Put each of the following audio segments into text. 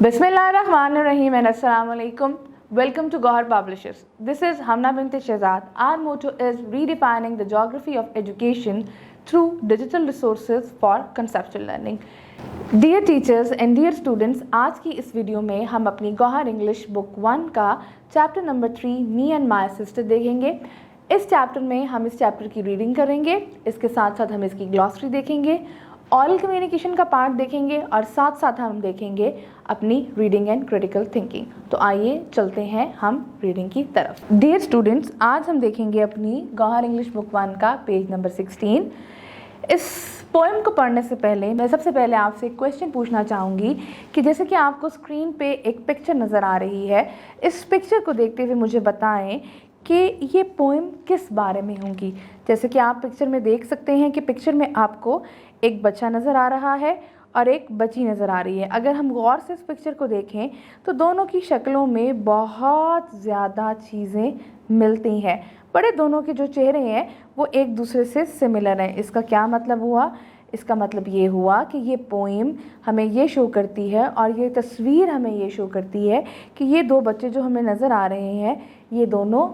Bismillahirrahmanirrahim and Assalamualaikum. Welcome to Gohar Publishers. This is Hamna Binti Shehzad. Our motto is redefining the geography of education through digital resources for conceptual learning. Dear teachers and dear students, आज की इस video में हम अपनी Gauhar English book 1 का chapter number 3 me and my sister देखेंगे। इस chapter में हम इस चैप्टर की रीडिंग करेंगे, इसके साथ साथ हम इसकी ग्लॉसरी देखेंगे, ऑरल कम्युनिकेशन का पार्ट देखेंगे और साथ साथ हम देखेंगे अपनी रीडिंग एंड क्रिटिकल थिंकिंग। तो आइए चलते हैं हम रीडिंग की तरफ। डियर स्टूडेंट्स, आज हम देखेंगे अपनी गौहर इंग्लिश बुक 1 का पेज नंबर 16। इस पोएम को पढ़ने से पहले मैं सबसे पहले आपसे एक क्वेश्चन पूछना चाहूँगी कि जैसे कि आपको स्क्रीन पे एक पिक्चर नज़र आ रही है, इस पिक्चर को देखते हुए मुझे बताएं कि ये पोएम किस बारे में होगी। जैसे कि आप पिक्चर में देख सकते हैं कि पिक्चर में आपको एक बच्चा नज़र आ रहा है और एक बच्ची नज़र आ रही है। अगर हम गौर से इस पिक्चर को देखें तो दोनों की शक्लों में बहुत ज़्यादा चीज़ें मिलती हैं। बड़े दोनों के जो चेहरे हैं वो एक दूसरे से सिमिलर हैं। इसका क्या मतलब हुआ? इसका मतलब ये हुआ कि ये पोएम हमें ये शो करती है और ये तस्वीर हमें ये शो करती है कि ये दो बच्चे जो हमें नज़र आ रहे हैं ये दोनों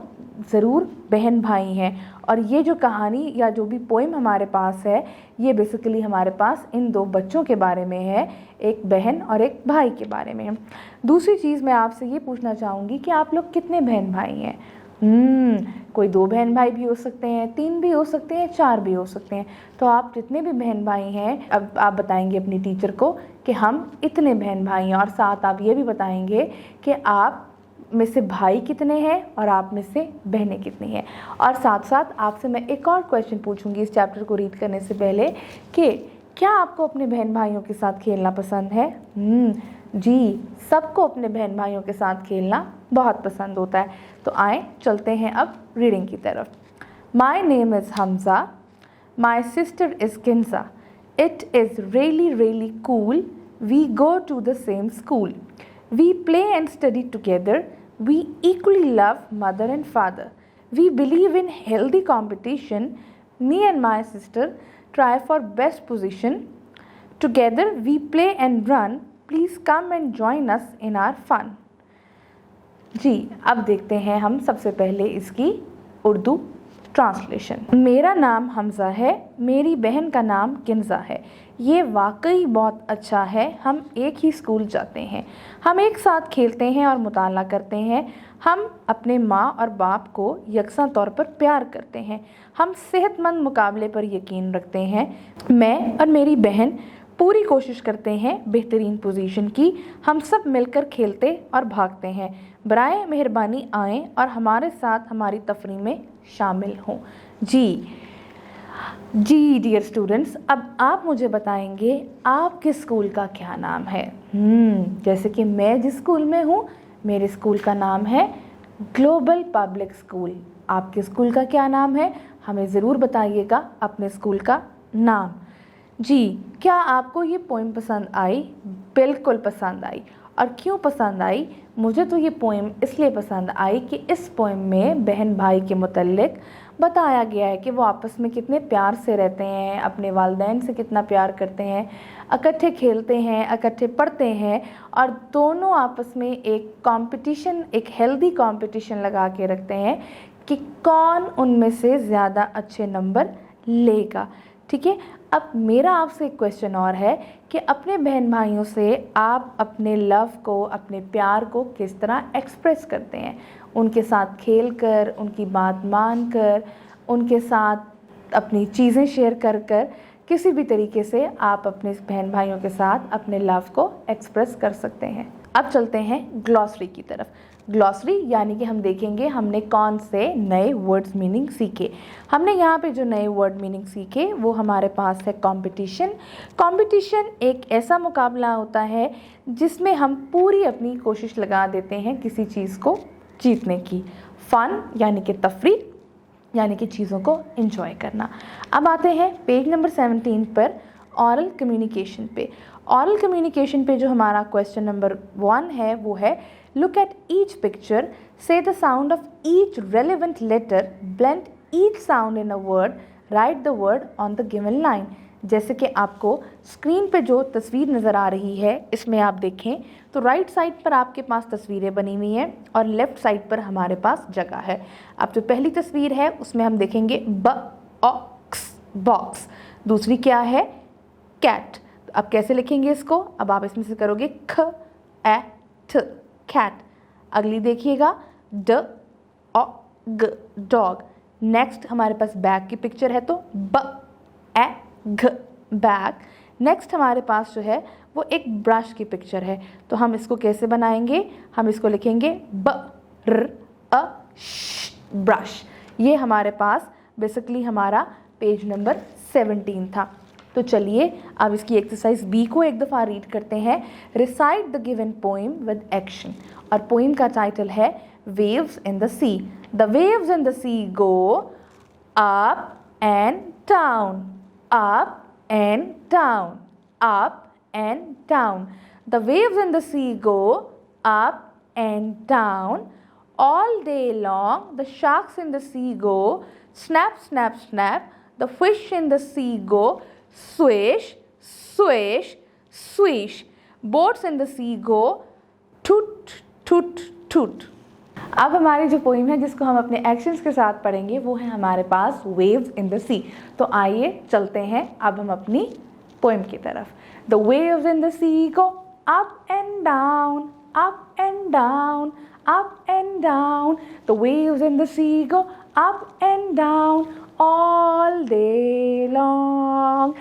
ज़रूर बहन भाई हैं। और ये जो कहानी या जो भी पोएम हमारे पास है ये बेसिकली हमारे पास इन दो बच्चों के बारे में है, एक बहन और एक भाई के बारे में है। दूसरी चीज़ मैं आपसे ये पूछना चाहूँगी कि आप लोग कितने बहन भाई हैं? कोई 2 बहन भाई भी हो सकते हैं, 3 भी हो सकते हैं, 4 भी हो सकते हैं। तो आप जितने भी बहन भाई हैं अब आप बताएंगे अपनी टीचर को कि हम इतने बहन भाई हैं, और साथ आप ये भी बताएंगे कि आप में से भाई कितने हैं और आप में से बहनें कितनी हैं। और साथ साथ आपसे मैं एक और क्वेश्चन पूछूंगी इस चैप्टर को रीड करने से पहले कि क्या आपको अपने बहन भाइयों के साथ खेलना पसंद है? जी, सबको अपने बहन भाइयों के साथ खेलना बहुत पसंद होता है। तो आए चलते हैं अब रीडिंग की तरफ। My name is Hamza, my sister is Kinza, it is really really cool, we go to the same school, we play and study together, we equally love mother and father, we believe in healthy competition, me and my sister try for best position, together we play and run, please come and join us in our fun। जी, अब देखते हैं हम सबसे पहले इसकी Urdu translation. मेरा नाम हमज़ा है, मेरी बहन का नाम किन्जा है, ये वाकई बहुत अच्छा है, हम एक ही स्कूल जाते हैं, हम एक साथ खेलते हैं और मुताला करते हैं, हम अपने माँ और बाप को यकसा तौर पर प्यार करते हैं, हम सेहतमंद मुकाबले पर यकीन रखते हैं, मैं और मेरी बहन पूरी कोशिश करते हैं बेहतरीन पोजीशन की, हम सब मिलकर खेलते और भागते हैं, बराए मेहरबानी आएँ और हमारे साथ हमारी तफरी में शामिल हों। जी डियर स्टूडेंट्स, अब आप मुझे बताएंगे आपके स्कूल का क्या नाम है। जैसे कि मैं जिस स्कूल में हूँ मेरे स्कूल का नाम है ग्लोबल पब्लिक स्कूल। आपके स्कूल का क्या नाम है? हमें ज़रूर बताइएगा अपने स्कूल का नाम। जी, क्या आपको ये पोएम पसंद आई? बिल्कुल पसंद आई। और क्यों पसंद आई? मुझे तो ये पोएम इसलिए पसंद आई कि इस पोएम में बहन भाई के मुतल्लिक बताया गया है कि वो आपस में कितने प्यार से रहते हैं, अपने वालिदैन से कितना प्यार करते हैं, इकट्ठे खेलते हैं, इकट्ठे पढ़ते हैं और दोनों आपस में एक कंपटीशन, एक हेल्दी कंपटीशन लगा के रखते हैं कि कौन उनमें से ज़्यादा अच्छे नंबर लेगा। ठीक है, अब मेरा आपसे एक क्वेश्चन और है कि अपने बहन भाइयों से आप अपने लव को, अपने प्यार को किस तरह एक्सप्रेस करते हैं? उनके साथ खेलकर, उनकी बात मानकर, उनके साथ अपनी चीज़ें शेयर कर किसी भी तरीके से आप अपने बहन भाइयों के साथ अपने लव को एक्सप्रेस कर सकते हैं। अब चलते हैं ग्लॉसरी की तरफ। ग्लॉसरी यानी कि हम देखेंगे हमने कौन से नए वर्ड्स मीनिंग सीखे। हमने यहाँ पे जो नए वर्ड मीनिंग सीखे वो हमारे पास है कंपटीशन। कंपटीशन एक ऐसा मुकाबला होता है जिसमें हम पूरी अपनी कोशिश लगा देते हैं किसी चीज़ को जीतने की। फ़न यानी कि तफरीह यानी कि चीज़ों को एंजॉय करना। अब आते हैं पेज नंबर 17 पर ऑरल कम्युनिकेशन पे। ऑरल कम्युनिकेशन पे जो हमारा क्वेश्चन नंबर 1 है वो है look at each picture, say the sound of each relevant letter, blend each sound in a word, write the word on the given line. जैसे कि आपको स्क्रीन पे जो तस्वीर नज़र आ रही है इसमें आप देखें तो राइट साइड पर आपके पास तस्वीरें बनी हुई हैं और लेफ़्ट साइड पर हमारे पास जगह है। अब जो पहली तस्वीर है उसमें हम देखेंगे बॉक्स, बॉक्स। दूसरी क्या है? कैट। तो अब कैसे लिखेंगे इसको? अब आप इसमें से करोगे ख ए ठ, कैट। अगली देखिएगा ड ओ ग, डॉग। नेक्स्ट हमारे पास बैग की पिक्चर है तो ब ए घ, बैग। नेक्स्ट हमारे पास जो है वो एक ब्रश की पिक्चर है, तो हम इसको कैसे बनाएंगे? हम इसको लिखेंगे ब र अ श, ब्रश। ये हमारे पास बेसिकली हमारा पेज नंबर 17 था। तो चलिए अब इसकी एक्सरसाइज बी को एक दफ़ा रीड करते हैं। Recite the given poem with action. और पोइम का टाइटल है waves in the sea. The waves in the sea go up and down, up and down, up and down. The waves in the sea go up and down all day long. The sharks in the sea go snap, snap, snap. The fish in the sea go swish, swish, swish. Boats in the sea go toot, toot, toot. अब हमारी जो poem है जिसको हम अपने actions के साथ पढ़ेंगे वो है हमारे पास वेव्स इन द सी। तो आइए चलते हैं अब हम अपनी पोइम की तरफ। The waves in the sea go up and down, up and down, up and down. The waves in the sea go up and down all day long.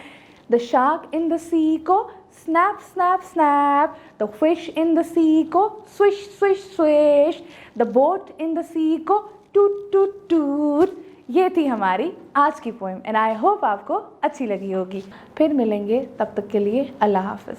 The shark in the sea go snap, snap, snap. The fish in the sea go swish, swish, swish. The boat in the sea go toot, toot, toot. ये थी हमारी आज की poem and I hope आपको अच्छी लगी होगी। फिर मिलेंगे, तब तक के लिए अल्लाह हाफ़िज़।